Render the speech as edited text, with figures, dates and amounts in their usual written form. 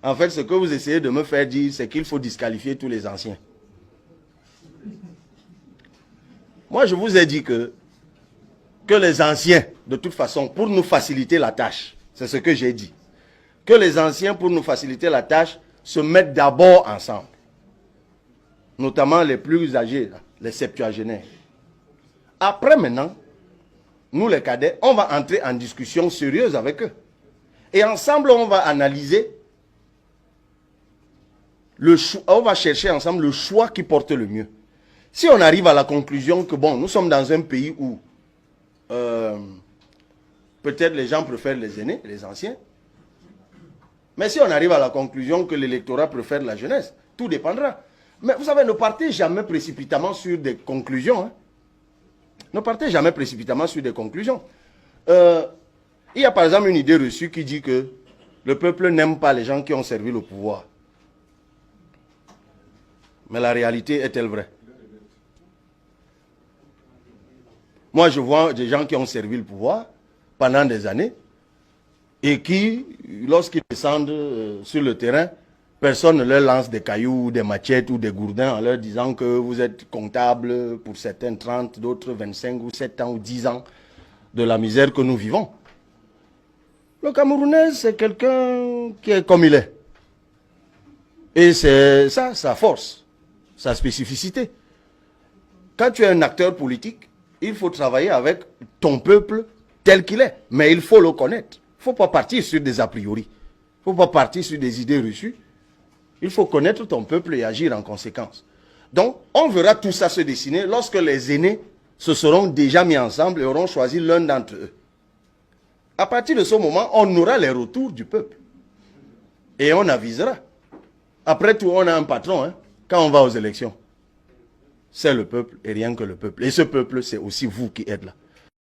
En fait, ce que vous essayez de me faire dire, c'est qu'il faut disqualifier tous les anciens. Moi, je vous ai dit que les anciens, de toute façon, pour nous faciliter la tâche, c'est ce que j'ai dit, que les anciens, pour nous faciliter la tâche, se mettent d'abord ensemble. Notamment les plus âgés, les septuagénaires. Après maintenant, nous les cadets, on va entrer en discussion sérieuse avec eux. Et ensemble, on va analyser, on va chercher ensemble le choix qui porte le mieux. Si on arrive à la conclusion que, bon, nous sommes dans un pays où peut-être les gens préfèrent les aînés, les anciens, mais si on arrive à la conclusion que l'électorat préfère la jeunesse, tout dépendra. Mais vous savez, ne partez jamais précipitamment sur des conclusions. Hein. Ne partez jamais précipitamment sur des conclusions. Il y a par exemple une idée reçue qui dit que le peuple n'aime pas les gens qui ont servi le pouvoir. Mais la réalité est-elle vraie? Moi, je vois des gens qui ont servi le pouvoir pendant des années et qui, lorsqu'ils descendent sur le terrain, personne ne leur lance des cailloux, des machettes ou des gourdins en leur disant que vous êtes comptable pour certains 30, d'autres 25 ou 7 ans ou 10 ans de la misère que nous vivons. Le Camerounais, c'est quelqu'un qui est comme il est. Et c'est ça, sa force, sa spécificité. Quand tu es un acteur politique, il faut travailler avec ton peuple tel qu'il est. Mais il faut le connaître. Il ne faut pas partir sur des a priori. Il ne faut pas partir sur des idées reçues. Il faut connaître ton peuple et agir en conséquence. Donc, on verra tout ça se dessiner lorsque les aînés se seront déjà mis ensemble et auront choisi l'un d'entre eux. À partir de ce moment, on aura les retours du peuple. Et on avisera. Après tout, on a un patron hein, quand on va aux élections. C'est le peuple et rien que le peuple. Et ce peuple, c'est aussi vous qui êtes là.